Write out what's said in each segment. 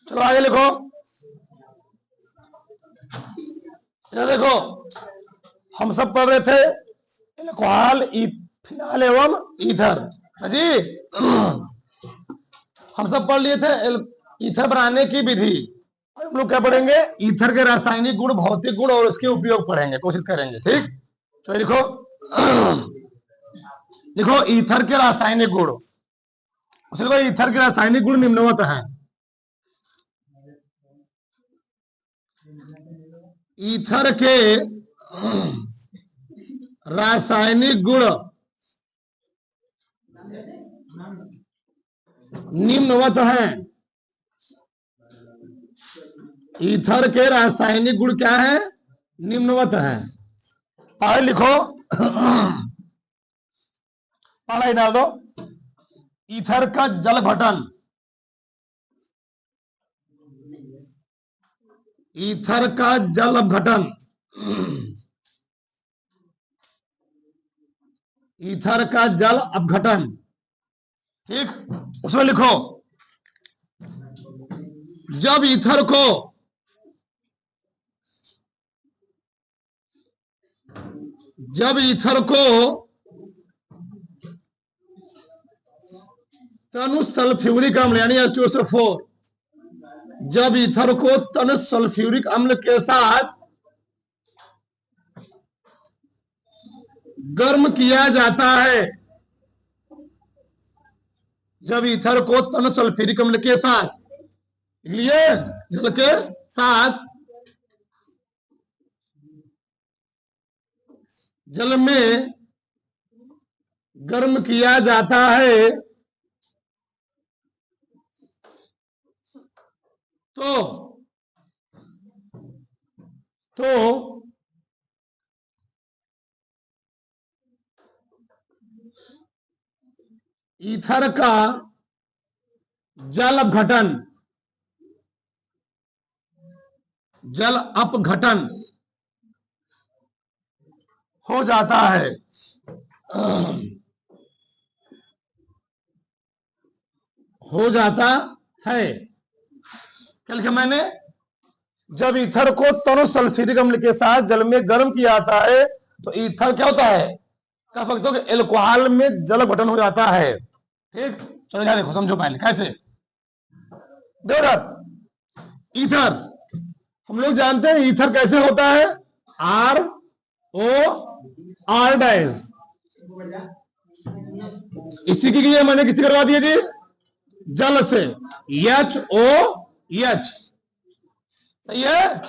चलो आगे लिखो। ये देखो, हम सब पढ़ रहे थे अल्कोहल, फिनाल एवं ईथर। जी हम सब पढ़ लिए थे ईथर बनाने की विधि। हम लोग क्या पढ़ेंगे? ईथर के रासायनिक गुण, भौतिक गुण और उसके उपयोग पढ़ेंगे, कोशिश करेंगे। ठीक, तो लिखो लिखो ईथर के रासायनिक गुण। देखो ईथर के रासायनिक गुण निम्नवत हैं। ईथर के रासायनिक गुण निम्नवत हैं। ईथर के रासायनिक गुण क्या है? निम्नवत हैं। आगे लिखो, पढ़ाई डाल दो। ईथर का जल घटन, ईथर का जल अपघटन, ईथर का जल अपघटन। ठीक, उसमें लिखो जब ईथर को तनु सल्फ्यूरिक अम्ल यानी H2SO4, जब ईथर को तनु सल्फ्यूरिक अम्ल के साथ गर्म किया जाता है, जब ईथर को तनु सल्फ्यूरिक अम्ल के साथ, लिए जल के साथ जल में गर्म किया जाता है तो ईथर का जल अपघटन हो जाता है। क्या लिखा मैंने? जब ईथर को तनु सल्फ्यूरिक अम्ल के साथ जल में गर्म किया जाता है तो ईथर क्या होता है? कह सकते हो कि एल्कोहल में जल अपघटन हो जाता है। ठीक, चलो यहाँ देखो, समझो पहले कैसे। देखो ईथर हम लोग जानते हैं ईथर कैसे होता है? ROR dash. इसी की मैंने किसी करवा दिया जी, जल से, HOH। सही है,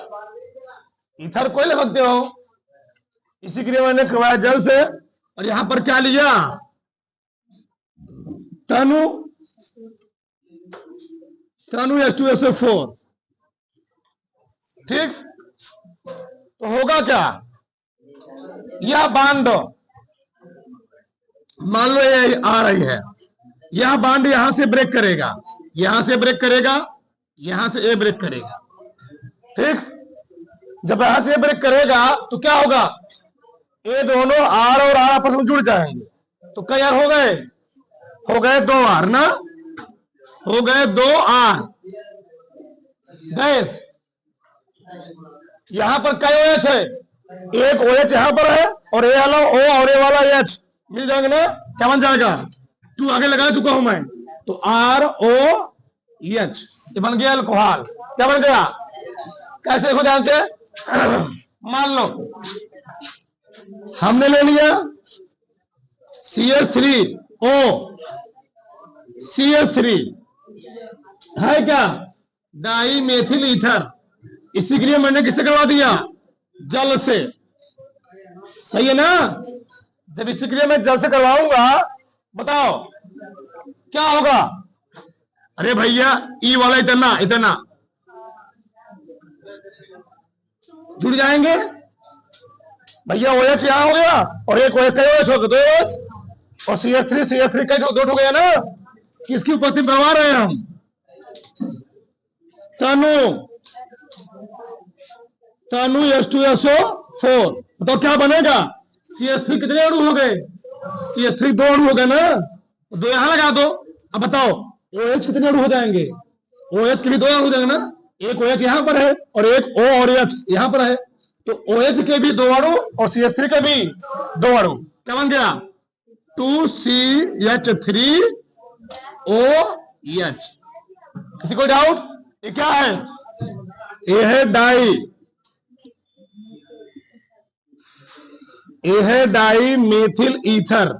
ईथर कोई लिख सकते हो। इसी के लिए मैंने करवाया जल से, और यहां पर क्या लिया? तनु H2SO4। ठीक, तो होगा क्या? यह बांड मान लो ये आ रही है, यह बांड यहां से ब्रेक करेगा, यहां से ब्रेक करेगा, यहां से ये ब्रेक करेगा। ठीक, जब यहां से ब्रेक करेगा तो क्या होगा? ये दोनों R और R आपस में जुड़ जाएंगे, तो कई R हो गए? हो गए 2 R ना, हो गए 2 R डैश। यहां पर कई OH है? एक OH यहां पर है, और ये वाला O और ये वाला H मिल जाएंगे ना, क्या बन जाएगा? 2 आगे लगा चुका हूं मैं, तो ROH, ये बन गया अल्कोहल। क्या बन गया? कैसे देखो ध्यान से। मान लो हमने ले लिया CH3O, CH3 है क्या? Dimethyl ether. इसी के लिए मैंने किससे करवा दिया? जल से। सही है ना? जब इसी के लिए मैं जल से करवाऊंगा, बताओ क्या होगा? अरे भैया ई वाला इतना इतना जुड़ जाएंगे भैया। OH यहां हो गया, और एक OH कई OH हो गए, 2 OH, और CH3 कई 2 हो गया ना। किसकी उपस्थिति में करवा रहे हैं हम? तनु H2SO4। तो क्या बनेगा? CH3 कितने अणु हो गए? CH3 2 अणु हो गए ना, 2 यहां लगा दो। अब बताओ OH कितने अणु हो जाएंगे? OH के भी 2 अणु देंगे ना, एक OH यहां पर है और एक O और H यहां पर है, तो OH के भी 2 अणु और CH3 के भी 2 अणु, क्या बन गया 2CH3OH। किसी को डाउट? ये क्या है? ये है डाई, ये है dimethyl ether,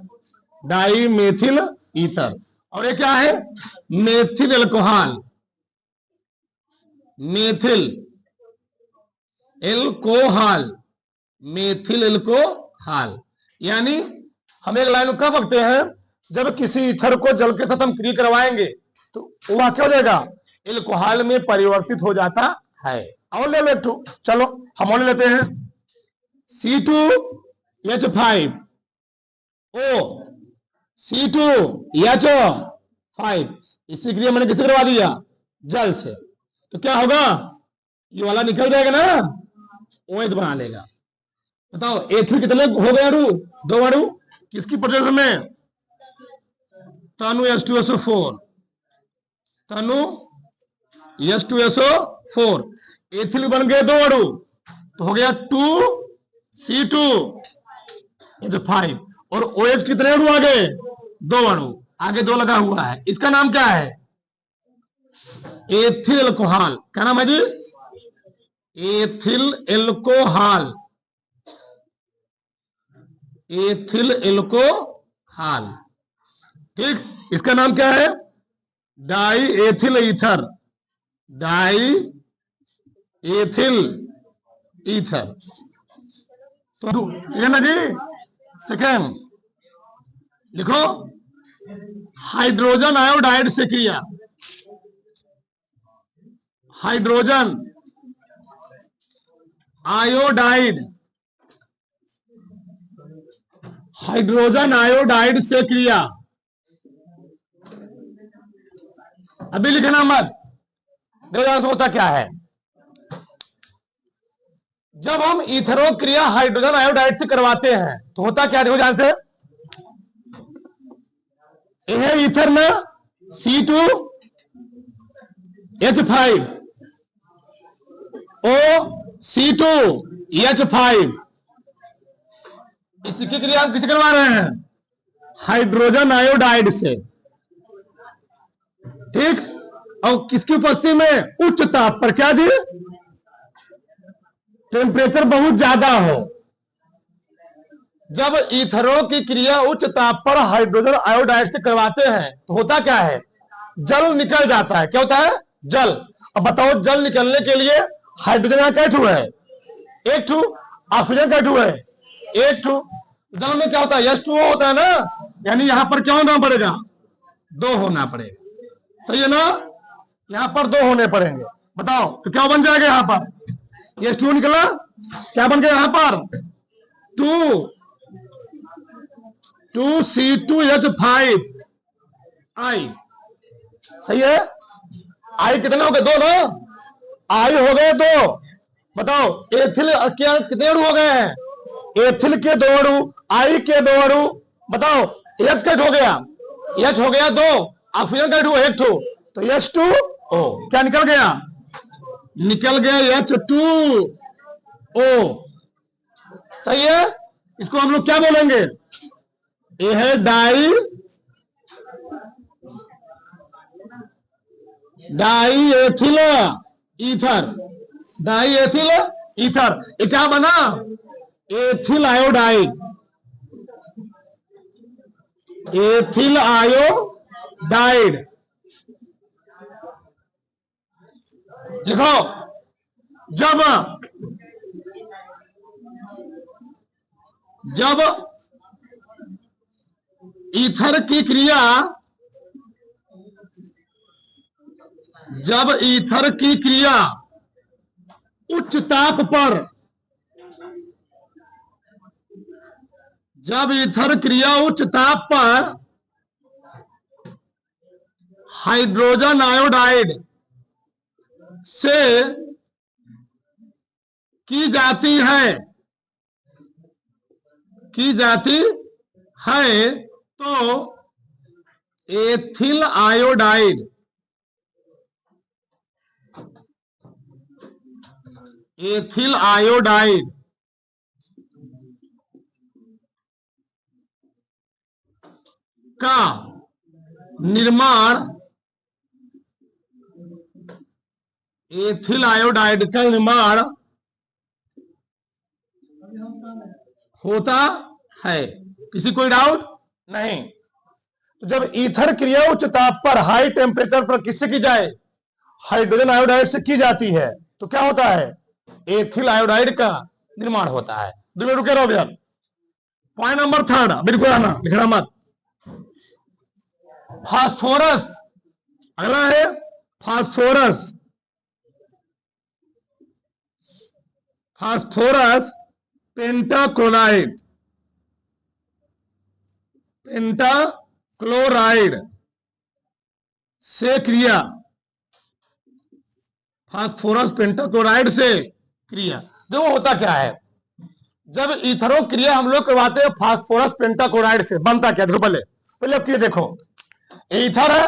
dimethyl ether. और ये क्या है? Methyl alcohol, methyl alcohol, methyl alcohol. यानी हम एक लाइन कह सकते हैं, जब किसी ईथर को जल के साथ हम क्रिया करवाएंगे तो वह क्या हो जाएगा? एल्कोहल में परिवर्तित हो जाता है। और ले लो एक ठो, चलो हम और लेते हैं C2H5O, C2H5। इसी क्रिया मैंने किससे करवा दिया? जल से। तो क्या होगा? ये वाला निकल जाएगा ना, OH बना लेगा। बताओ एथिल कितने हो गए अणु? 2 अणु। किसकी प्रेजेंस में? तनु H2SO4, तनु H2SO4। एथिल बन गए 2 अणु, तो हो गया 2C2H5। और OH कितने अणु आ गए? 2 अणु, आगे 2 लगा हुआ है। इसका नाम क्या है? Ethyl alcohol. क्या नाम है जी? Ethyl alcohol, ethyl alcohol. ठीक, इसका नाम क्या है? Di ethyl ether, di ethyl ether. तो सेकेंड है जी, सेकेंड लिखो, हाइड्रोजन आयोडाइड से क्रिया, हाइड्रोजन आयोडाइड, हाइड्रोजन आयोडाइड से क्रिया। अभी लिखना मत, देखो होता क्या है। जब हम ईथरो क्रिया हाइड्रोजन आयोडाइड से करवाते हैं तो होता क्या? देखो ध्यान से, यह ईथर ना C2H5 O C2H5, इसकी क्रिया हम किसे करवा रहे हैं? हाइड्रोजन आयोडाइड से। ठीक, और किसकी उपस्थिति में? उच्च ताप पर। क्या जी? टेम्परेचर बहुत ज्यादा हो। जब ईथरों की क्रिया उच्च ताप पर हाइड्रोजन आयोडाइड से करवाते हैं तो होता क्या है? जल निकल जाता है। क्या होता है? जल। अब बताओ, जल निकलने के लिए हाइड्रोजन यहां कैठू है? एक ठू। ऑक्सीजन कैठू है? एक ठू। जल में क्या होता है? H2O होता है ना, यानी यहां पर क्या होना पड़ेगा? 2 होना पड़ेगा। सही है ना? यहां पर 2 होने पड़ेंगे। बताओ तो क्या बन जाएगा? यहां पर H2O निकला, क्या बन गया यहां पर? 2C2H5 I। सही है? I कितने हो गए? 2 ना, I हो गए 2। बताओ एथिल क्या कितने अणु हो गए हैं? एथिल के 2 अणु, I के 2 अणु। बताओ H कैट हो गया? H हो गया 2, ऑक्सीजन कैट हुआ 1 ठो, तो H2O क्या निकल गया? निकल गया H2O। सही है? इसको हम लोग क्या बोलेंगे? ये है di ethyl ether, di ethyl ether. ये क्या बना? Ethyl iodide, ethyl iodide. लिखो, जब ईथर की क्रिया, जब ईथर की क्रिया उच्च ताप पर, जब ईथर क्रिया उच्च ताप पर हाइड्रोजन आयोडाइड से की जाती है, की जाती है, तो एथिल आयोडाइड, एथिल आयोडाइड का निर्माण, एथिल आयोडाइड का निर्माण होता है। किसी कोई डाउट नहीं? तो जब ईथर क्रिया उच्च ताप पर हाई टेम्परेचर पर किससे की जाए? हाइड्रोजन आयोडाइड से की जाती है, तो क्या होता है? एथिल आयोडाइड का निर्माण होता है। रुके रहो भैया। पॉइंट नंबर 3, बिल्कुल आना, लिखना मत। फास्फोरस, अगला है फास्फोरस। फास्फोरस पेंटाक्लोराइड, पेंटाक्लोराइड से क्रिया, फास्फोरस पेंटाक्लोराइड से क्रिया। देखो होता क्या है, जब इथरो क्रिया हम लोग करवाते हैं फास्फोरस पेंटाक्लोराइड से, बनता क्या? देखो पहले पहले अब देखो, ईथर है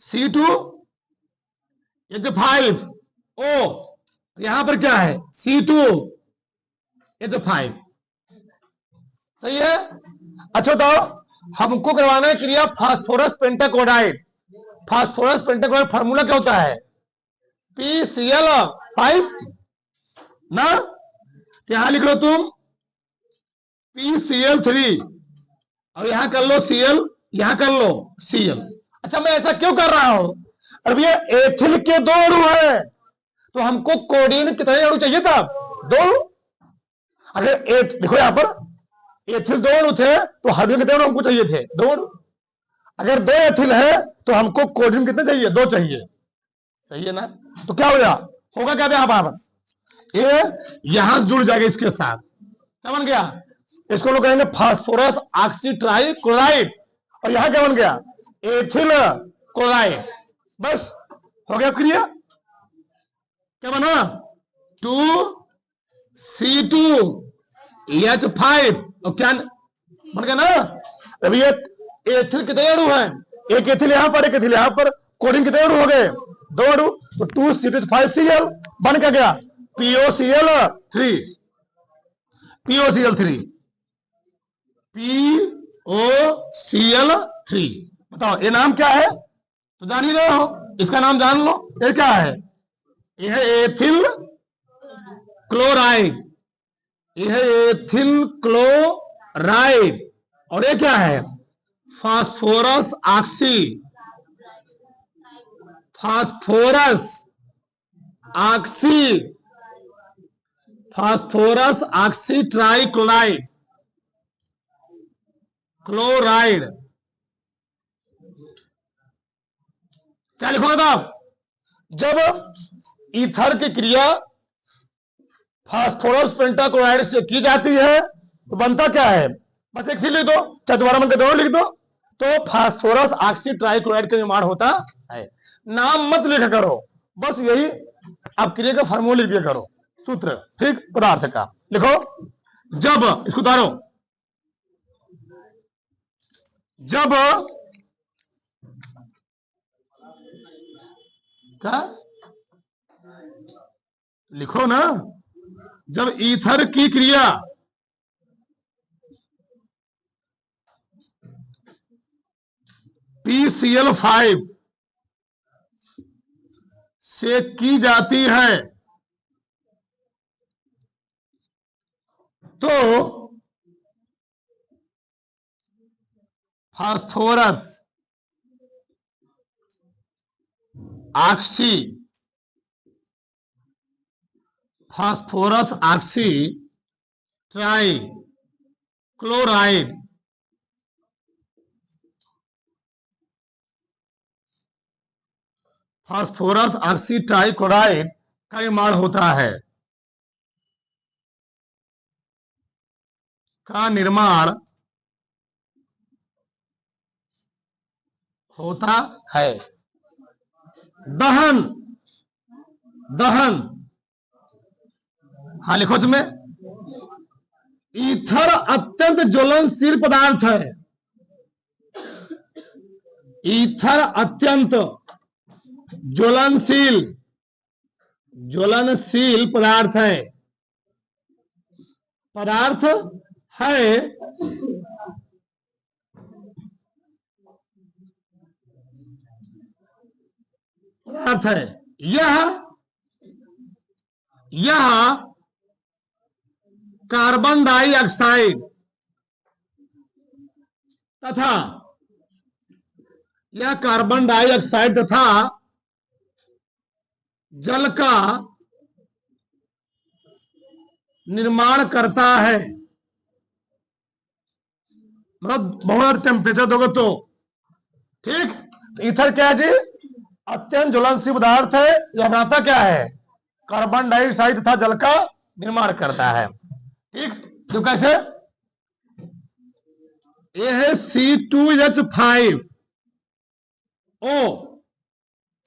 C2H5O, यहां पर क्या है? C2H5, सही है? अच्छा बताओ, हमको करवाना है क्रिया phosphorus pentachloride. Phosphorus pentachloride formula क्या होता है? PCl5 ना, यहां लिख लो तुम PCl3, और यहां कर लो Cl, यहां कर लो Cl। अच्छा मैं ऐसा क्यों कर रहा हूं? अरे भैया एथिल के 2 अणु है, तो हमको कोडीन कितने अणु चाहिए था? 2। अगर देखो यहां पर एथिल 2 अणु थे, तो हाइड्रोजन कितने अणु हमको चाहिए थे? 2 अणु। अगर 2 एथिल है तो हमको कोडीन कितने चाहिए? 2 चाहिए, सही है ना? तो क्या हो गया, होगा क्या यहां पर? ये यहां जुड़ जाएगा इसके साथ, क्या बन गया? इसको लोग कहेंगे फास्फोरस ऑक्सीट्राइक्लोराइड, और यहां क्या बन गया? Ethyl chloride. बस हो गया क्रिया। क्या बना? 2C2H5, और क्या बन गया ना? अभी ये एथिल कितने अणु हैं? एक एथिल यहां पर, एक एथिल यहां पर, कोडिन कितने अणु हो गए? 2 अणु, तो 2C2H5Cl बन क्या गया? POCl3, POCl3, POCl3। बताओ ये नाम क्या है? तो जान ही रहे हो, इसका नाम जान लो। ये क्या है? यह एथिल क्लोराइड, यह एथिल क्लोराइड। और ये क्या है? Phosphorus oxy, phosphorus oxy, phosphorus oxy trichloride, chloride. क्या लिखोगे था? जब ईथर की क्रिया फास्फोरस पेंटाक्लोराइड से की जाती है तो बनता क्या है? बस एक लिख दो, चाहे दोबारा मन के दोनों लिख दो, तो फास्फोरस ऑक्सी ट्राइक्लोराइड का निर्माण होता है। नाम मत लिखा करो, बस यही आप क्रिया का फार्मूला लिख दिया करो, सूत्र, ठीक? पदार्थ का लिखो। जब, इसको उतारो, जब क्या लिखो ना, जब ईथर की क्रिया PCl5 से की जाती है तो phosphorus oxy, phosphorus oxy try chloride phosphorus oxy trichloride का निर्माण होता है, का निर्माण होता है। दहन, दहन, हाँ लिखो तुम्हें। ईथर अत्यंत ज्वलनशील पदार्थ है, ईथर अत्यंत ज्वलनशील ज्वलनशील पदार्थ है, पदार्थ है पदार्थ है यह कार्बन डाइऑक्साइड तथा यह कार्बन डाइऑक्साइड तथा जल का निर्माण करता है। मतलब बहुत टेम्परेचर दोगे तो ठीक। तो ईथर क्या है जी? अत्यंत ज्वलनशील पदार्थ है। यह बनाता क्या है? कार्बन डाइऑक्साइड तथा जल का निर्माण करता है। ठीक। तो कैसे? ये है C2H5 O,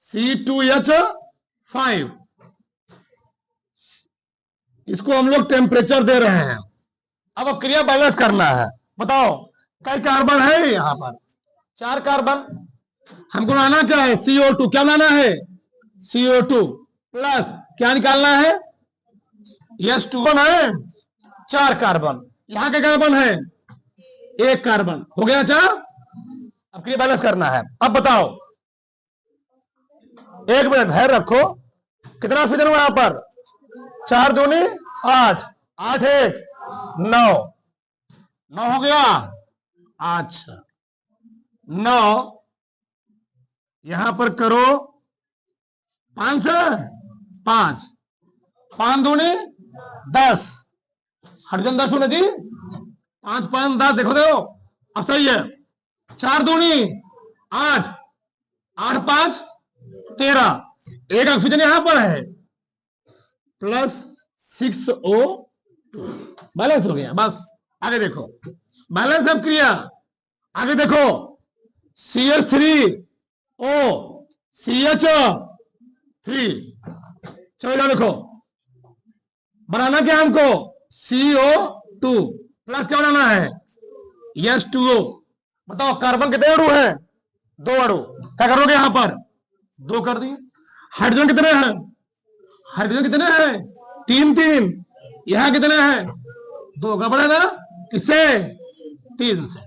C2H5, इसको हम लोग टेम्परेचर दे रहे हैं। अब क्रिया बैलेंस करना है। बताओ कई कार्बन है यहां पर? 4 कार्बन। हमको लाना क्या है? CO2। क्या लाना है? CO2 प्लस क्या निकालना है? H2O है। 4 कार्बन। यहां के कार्बन है 1 कार्बन। हो गया 4। अब क्रिया बैलेंस करना है। अब बताओ, 1 मिनट धैर्य रखो। कितना ऑक्सीजन हुआ यहां पर? 4 दूनी 8, 8 1 9, 9 हो गया। अच्छा 9 यहां पर करो 5 से 5, 5 दूनी 10, हाइड्रोजन 10 होना जी। 5 5 10, देखो देखो अब सही है। 4 दूनी 8, 8 5 13, 1 ऑक्सीजन यहां पर है प्लस 6O2। बैलेंस हो गया। बस आगे देखो, बैलेंस अब क्रिया। आगे देखो CH3O CH3। चलो देखो, बनाना क्या हमको? CO2 प्लस क्या बनाना है? H2O। बताओ कार्बन कितने अणु है? 2 अणु। क्या करोगे यहां पर? 2 कर दिए। हाइड्रोजन कितने हैं? हाइड्रोजन कितने हैं? 3 3। यहां कितने हैं? 2। गड़बड़ है ना? किससे? 3 से।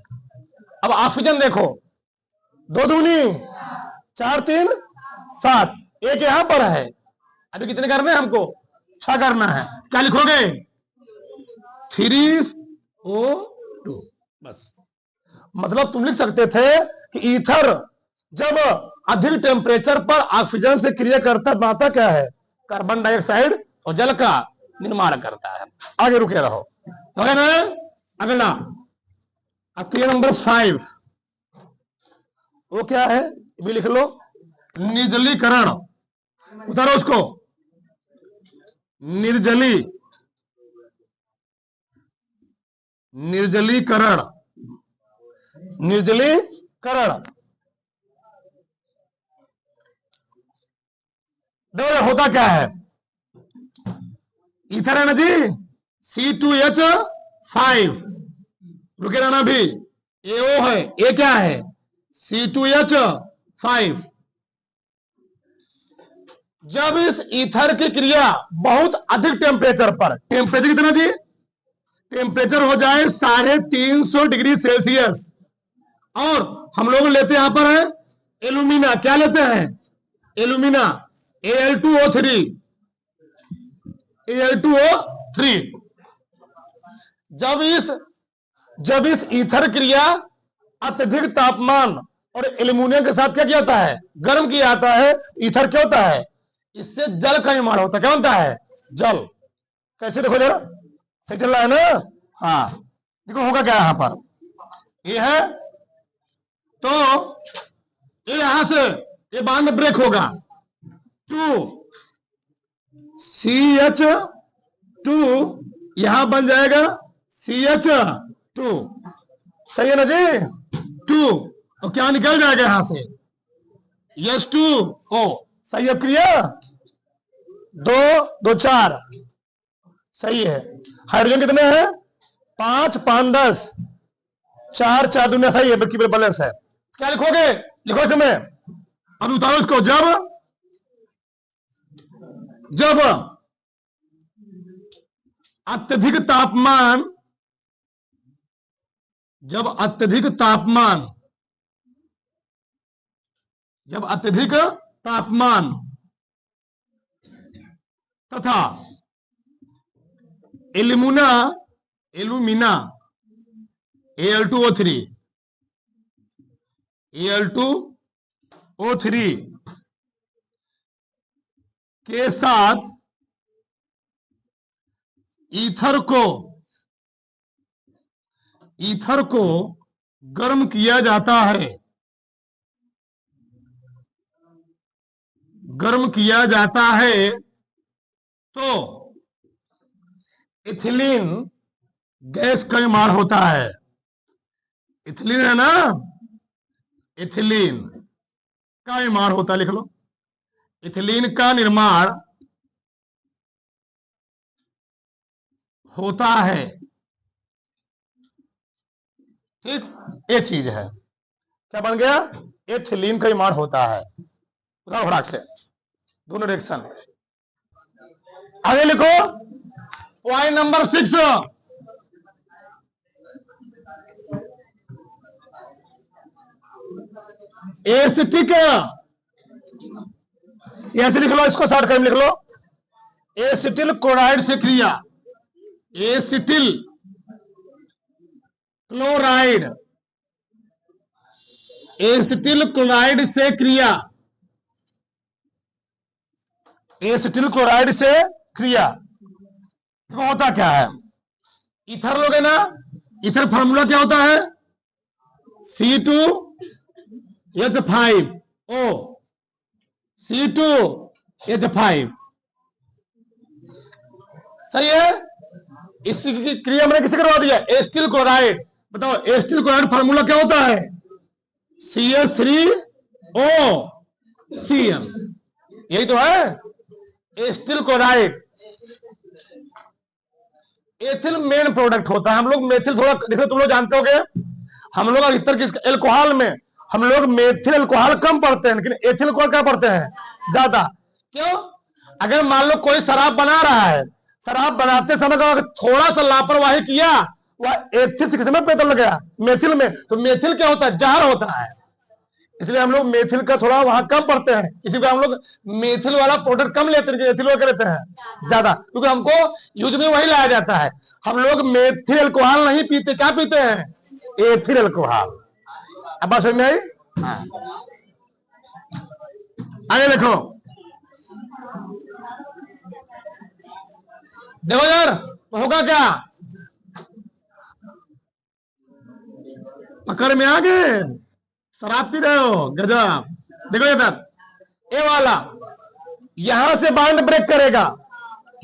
अब ऑक्सीजन देखो, 2 दूनी 4 3 7, 1 यहां पर है। अभी कितने करने हैं हमको? 6 करना है। क्या लिखोगे? 3O2। बस। मतलब तुम लिख सकते थे कि ईथर जब अधिक टेम्परेचर पर ऑक्सीजन से क्रिया करता बनाता क्या है? कार्बन डाइऑक्साइड और जल का निर्माण करता है। आगे रुके रहो। अगला अब क्रिया नंबर 5, वो क्या है? भी लिख लो, निर्जलीकरण। उतारो उसको, निर्जलीकरण। निर्जलीकरण देखो होता क्या है? ईथर है ना जी, C2H5। रुके रहना भी, AO है। ये क्या है? C2H5। जब इस ईथर की क्रिया बहुत अधिक टेम्परेचर पर, टेम्परेचर कितना जी? टेम्परेचर हो जाए 350 डिग्री सेल्सियस, और हम लोग लेते यहां पर है एल्यूमिना। क्या लेते हैं? Alumina, Al2O3। Al2O3। जब इस ईथर क्रिया अत्यधिक तापमान और एल्यूमिनियम के साथ क्या किया जाता है? गर्म किया जाता है। ईथर क्या होता है? इससे जल का निर्माण होता है। क्या होता है? जल। कैसे देखो जरा, सही चल रहा है ना? हाँ देखो होगा क्या यहां पर? ये है तो ये यहां से ये बाद में ब्रेक होगा। 2CH2 यहां बन जाएगा CH2। सही है ना जी? 2 और क्या निकल जाएगा यहां से? H2O। सही है क्रिया? 2 2 4। सही है। हाइड्रोजन कितने हैं? 5 5 10, 4 4 दुनिया। सही है, बल्कि बैलेंस है। क्या लिखोगे? लिखो इसमें। अब उतारो इसको। जब अत्यधिक तापमान जब अत्यधिक तापमान जब अत्यधिक तापमान तथा एल्यूमिना Al2O3 के साथ ईथर को गर्म किया जाता है, तो इथिलीन गैस का निर्माण होता है। इथिलीन है ना, इथिलीन का निर्माण होता है, लिख लो। इथिलीन का निर्माण होता है, ठीक, ये चीज है। क्या बन गया? एथिलीन का निर्माण होता है, फटाक से दोनों डायरेक्शन। आगे लिखो पॉइंट नंबर 6, एसिटिक, ऐसे लिख लो, इसको शॉर्टकट में लिख लो, एसिटिल क्लोराइड से क्रिया, एसिटिल क्लोराइड, एसिटिल क्लोराइड से क्रिया, एसिटिल क्लोराइड से क्रिया तो होता क्या है? ईथर लोगे ना, ईथर फार्मूला क्या होता है? C2H5O, C2H5, सही है। इसकी क्रिया मैंने किसे करवा दिया? Acetyl chloride. बताओ एसिटिल क्लोराइड फार्मूला क्या होता है? CH3OCl, यही तो है acetyl chloride. Ethyl main product होता है। हम लोग मेथिल थोड़ा देखो, तुम लोग जानते होगे, हम लोग अधिकतर किस एल्कोहल में हम लोग मेथिल अल्कोहल कम पढ़ते हैं, लेकिन एथिल अल्कोहल क्या पढ़ते हैं? ज्यादा। क्यों? अगर मान लो कोई शराब बना रहा है, शराब बनाते समय अगर थोड़ा सा लापरवाही किया, वह एथिल से किसमें पैदल गया? मेथिल में। तो मेथिल क्या होता है? जहर होता है। इसलिए हम लोग मेथिल का थोड़ा वहां कम पढ़ते हैं, इसी हम लोग मेथिल वाला पाउडर कम लेते हैं, एथिल वाला लेते हैं ज्यादा, क्योंकि हमको यूज में वही लाया जाता है। हम लोग मेथिल अल्कोहल नहीं पीते, क्या पीते हैं? Ethyl alcohol. अब बात समझ में आई? आगे देखो, देखो यार होगा क्या, पकड़ में आ गए, शराब पी रहे हो, गजब। देखो इधर ए वाला यहां से बाउंड ब्रेक करेगा,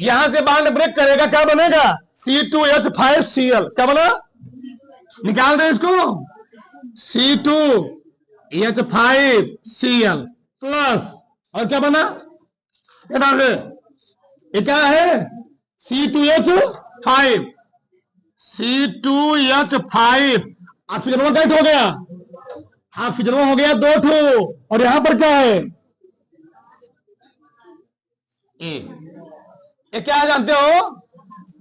यहां से बाउंड ब्रेक करेगा, क्या बनेगा? C2H5Cl। क्या बना? निकाल दे इसको, C2H5Cl प्लस, और क्या बना? ये क्या है? C2H5, C2H5 ऑक्सीजन कनेक्ट हो गया, ऑक्सीजन हो गया 2 ठो, और यहां पर क्या है? ये क्या जानते हो?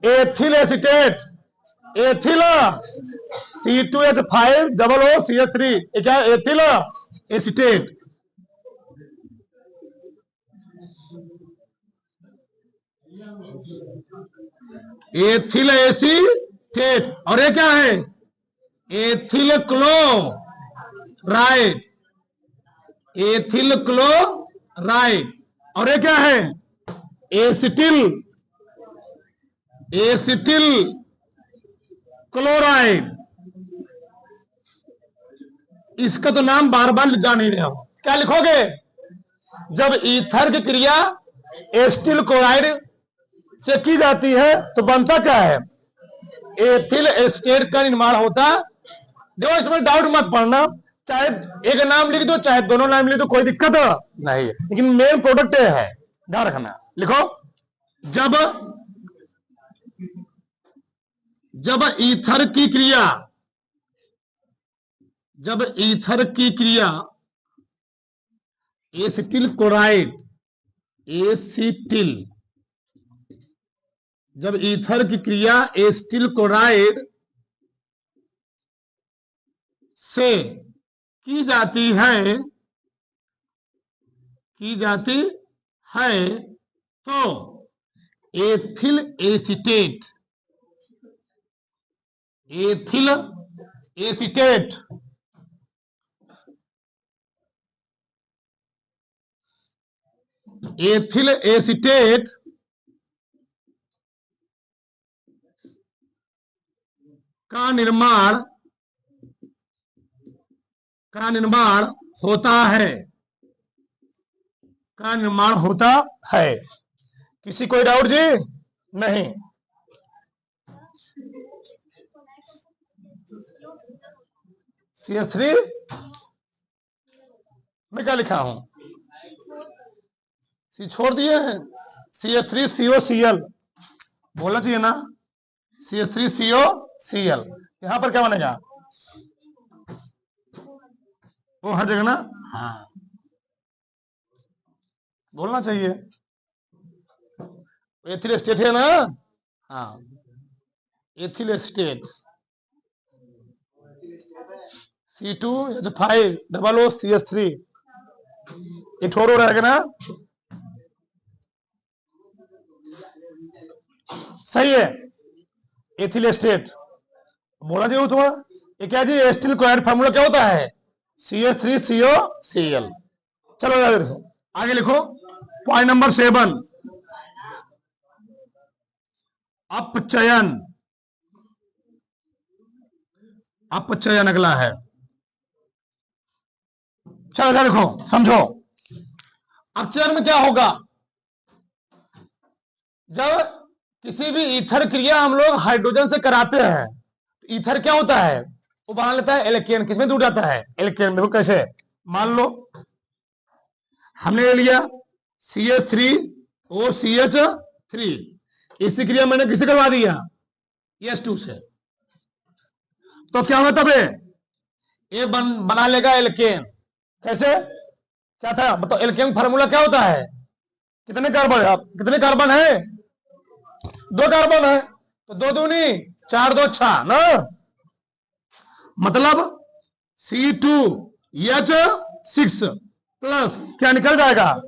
Ethyl acetate, ethyl C2H5OO CH3, ये क्या है? Ethyl acetate. एथिल एसीटेट, और ये क्या है? एथिल क्लोराइड, एथिल क्लोराइड, और ये क्या है? Acetyl, acetyl chloride. इसका तो नाम बार बार जान नहीं रहे हो, क्या लिखोगे? जब ईथर की क्रिया एसिटिल क्लोराइड से की जाती है तो बनता क्या है? एथिल एसीटेट का निर्माण होता। देखो इसमें डाउट मत पड़ना, चाहे एक नाम लिख दो चाहे दोनों नाम लिख दो, कोई दिक्कत नहीं है, लेकिन मेन प्रोडक्ट है, ध्यान रखना। लिखो, जब ईथर की क्रिया, जब ईथर की क्रिया एसिटिल क्लोराइड, एसिटिल जब ईथर की क्रिया एसिटिल क्लोराइड से की जाती है तो एथिल एसीटेट एथिल एसीटेट का निर्माण होता है। किसी कोई डाउट जी? नहीं। CH3 मैं क्या लिखा हूं? सी छोड़ दिए हैं। CH3COCl बोलना चाहिए ना। CH3COCl यहां पर क्या बनेगा? वो हर जगह ना, हाँ बोलना चाहिए। एथिल एस्टेट है ना, हाँ एथिल एस्टेट C2H5OOCH3 ये ठोर हो रहेगा ना, सही है। एथिल एस्टेट बोला जी तुम्हारा। ये क्या जी? एस्टिल क्लोराइड फार्मूला क्या होता है? CH3COCl। चलो आगे लिखो। पॉइंट नंबर 7, अपचयन अगला है। चलो देखो समझो। अपचयन में क्या होगा? जब किसी भी ईथर क्रिया हम लोग हाइड्रोजन से कराते हैं, तो ईथर क्या होता है? वो बना लेता है एल्केन। किसमें टूट जाता है? एल्केन। देखो कैसे, मान लो हमने ले लिया CH3OCH3, इसी क्रिया मैंने किसे करवा दिया? S2 से। तो क्या होगा तब? ये बना लेगा एल्केन। कैसे? क्या था बताओ? एल्केन फार्मूला क्या होता है? कितने कार्बन है? 2 कार्बन है, तो 2 दूनी 4, 2 6 ना, मतलब C2H6 प्लस क्या निकल जाएगा?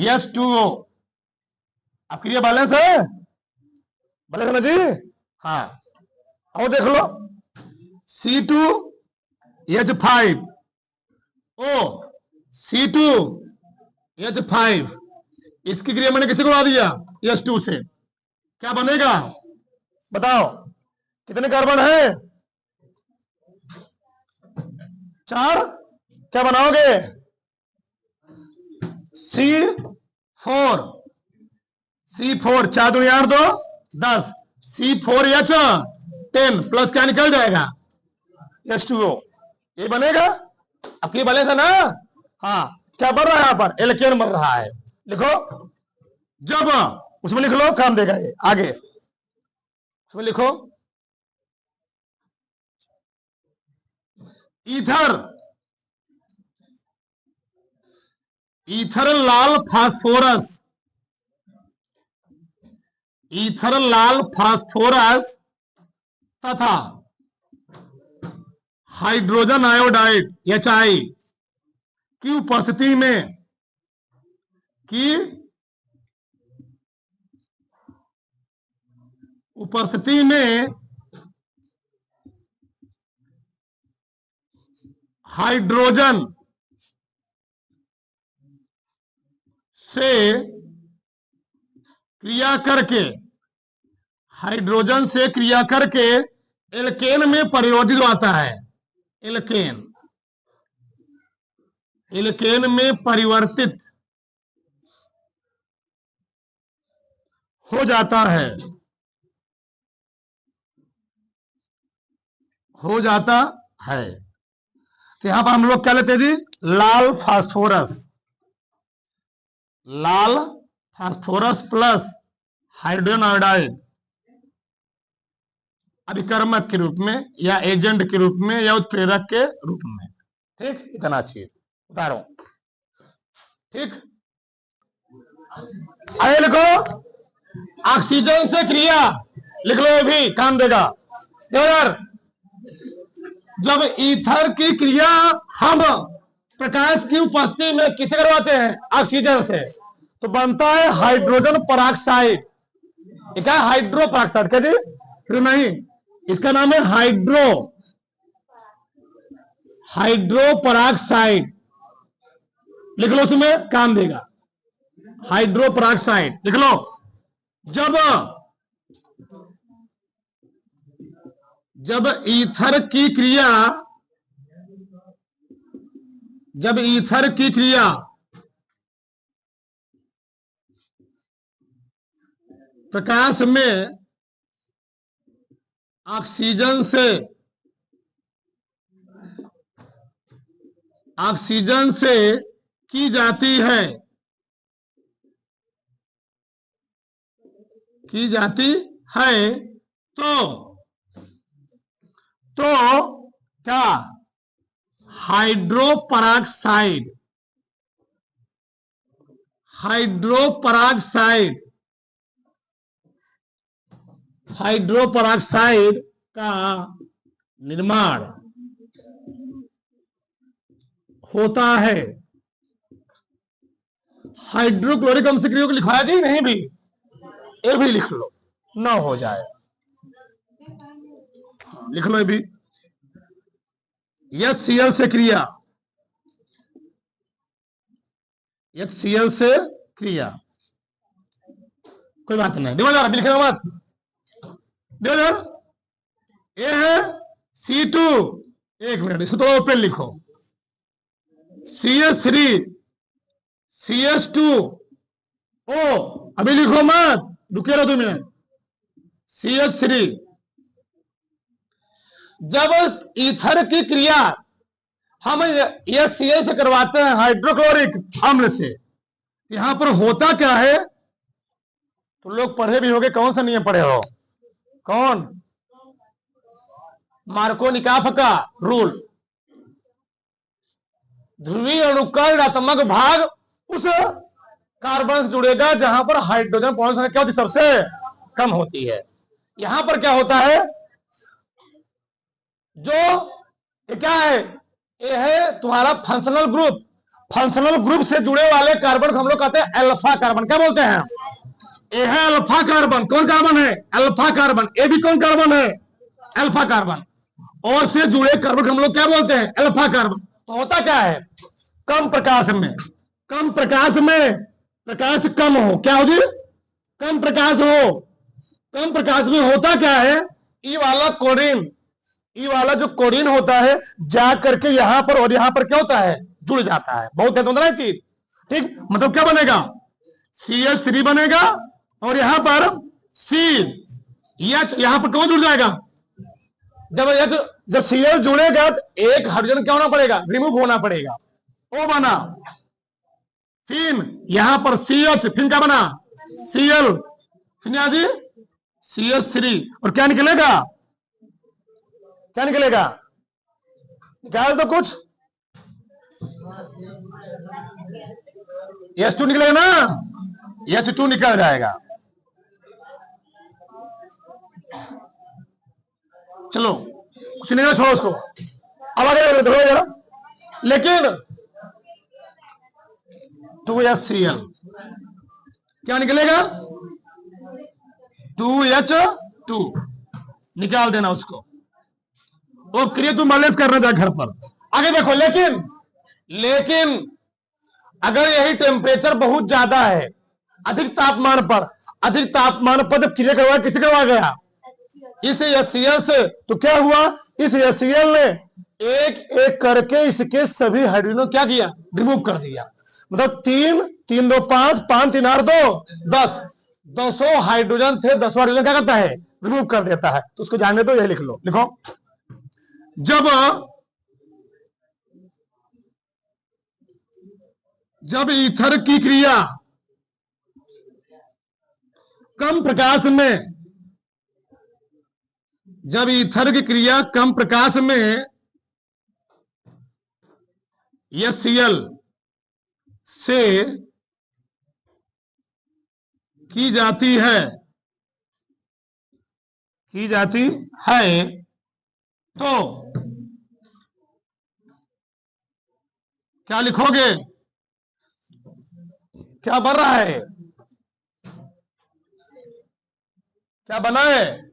H2O। अब क्रिया बैलेंस है? बैलेंस ना जी, हाँ। और देख लो C2H5O C2H5, इसकी क्रिया मैंने किसी को बता दिया? H2 से। क्या बनेगा बताओ? कितने कार्बन है? 4। क्या बनाओगे? C4 4 दूनी 8 2 10 C4H10 प्लस क्या निकल जाएगा? H2O। ये बनेगा। अब ये बनेगा ना, हाँ। क्या बन रहा है? यहाँ पर एल्केन बन रहा है। लिखो, जब उसमें लिख लो, काम देगा ये आगे। उसमें लिखो ईथर लाल फास्फोरस तथा हाइड्रोजन आयोडाइड HI की उपस्थिति में हाइड्रोजन से क्रिया करके एल्केन में परिवर्तित होता है। एल्केन में परिवर्तित हो जाता है। तो यहां पर हम लोग क्या लेते हैं जी? लाल फास्फोरस प्लस हाइड्रोजन आयोडाइड अभिकर्मक के रूप में या एजेंट के रूप में या उत्प्रेरक के रूप में। ठीक, इतना चीज उतारो। ठीक, आगे लिखो ऑक्सीजन से क्रिया, लिख लो ये भी काम देगा। यार जब ईथर की क्रिया हम प्रकाश की उपस्थिति में किसे करवाते हैं? ऑक्सीजन से, तो बनता है हाइड्रोजन पराक्साइड। क्या है? Hydro peroxide. क्या जी? फिर नहीं, इसका नाम है हाइड्रो पराक्साइड। लिख लो, उसमें काम देगा। हाइड्रो पराक्साइड लिख लो। जब ईथर की क्रिया प्रकाश में ऑक्सीजन से की जाती है तो क्या? हाइड्रो पराक्साइड का निर्माण होता है। हाइड्रोक्लोरिक अम्ल से क्रिया को लिखवाया जी? नहीं भी, ये भी लिख लो, ना हो जाए। लिख लो ये भी। HCl से क्रिया, HCl से क्रिया, कोई बात नहीं। देखो जरा लिखना मत। देखो जरा, ये है C2, एक मिनट इसको थोड़ा ऊपर लिखो। CH3 CH2O, अभी लिखो मत, रुके रहो 2 मिनट। CH3, जब ईथर की क्रिया हम HCl से करवाते हैं हाइड्रोक्लोरिक अम्ल से, यहां पर होता क्या है? तो लोग पढ़े भी होंगे, कौन सा नियम पढ़े हो? कौन? मार्कोनिकॉफ का रूल। ध्रुवीय अणु का ऋणात्मक भाग उस कार्बन से जुड़ेगा जहां पर हाइड्रोजन परमाणु संख्या क्या होती? सबसे कम होती है। यहां पर क्या होता है? जो ये क्या है? ये है तुम्हारा फंक्शनल ग्रुप। फंक्शनल ग्रुप से जुड़े वाले कार्बन को हम लोग कहते हैं अल्फा कार्बन। क्या बोलते हैं? ये है अल्फा कार्बन। कौन कार्बन है? Alpha carbon. ये भी कौन कार्बन है? Alpha carbon. और से जुड़े कार्बन को हम लोग क्या बोलते हैं? Alpha carbon. तो होता क्या है? कम प्रकाश में प्रकाश कम हो, क्या हो जी? कम प्रकाश हो। कम प्रकाश में होता क्या है? ई वाला जो कोरिन होता है जा करके यहां पर और यहां पर क्या होता है? जुड़ जाता है। बहुत है तो चीज, ठीक? मतलब क्या बनेगा? CH3 बनेगा और यहां पर CH, यहां पर कौन जुड़ जाएगा? जब Cl जुड़ेगा तो एक हाइड्रोजन क्या होना पड़ेगा? रिमूव होना पड़ेगा। O बना, फिर यहां पर CH, फिर क्या बना? Cl, फिर यहां जी CH3, और क्या निकलेगा? निकाल दो कुछ। H2 निकलेगा ना? H2 निकल जाएगा। चलो कुछ नहीं, छोड़ो उसको। अब आगे देखो जरा। लेकिन 2HCl क्या निकलेगा? 2H2 निकाल देना उसको। वो क्रिया तुम माइनस करना जा घर पर। आगे देखो, लेकिन अगर यही टेम्परेचर बहुत ज्यादा है, अधिक तापमान पर जब क्रिया करवा, किसे करवा गया? इस HCl से। तो क्या हुआ? इस HCl ने एक एक करके इसके सभी हाइड्रोजन क्या किया? रिमूव कर दिया। मतलब 3 3 2 5 5 3 8 2 10 200 हाइड्रोजन थे, 10 हाइड्रोजन क्या करता है? रिमूव कर देता है। तो उसको जानने दो, यही लिख लो। लिखो, जब ईथर की क्रिया कम प्रकाश में HCl से की जाती है, की जाती है, तो क्या लिखोगे? क्या बन रहा है? क्या बना है?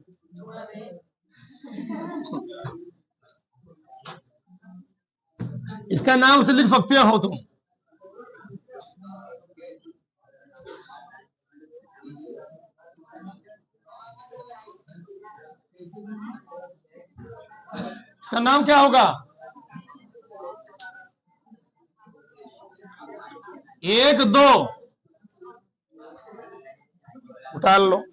इसका नाम से लिख सकते हो तुम। इसका नाम क्या होगा? एक दो उतार लो।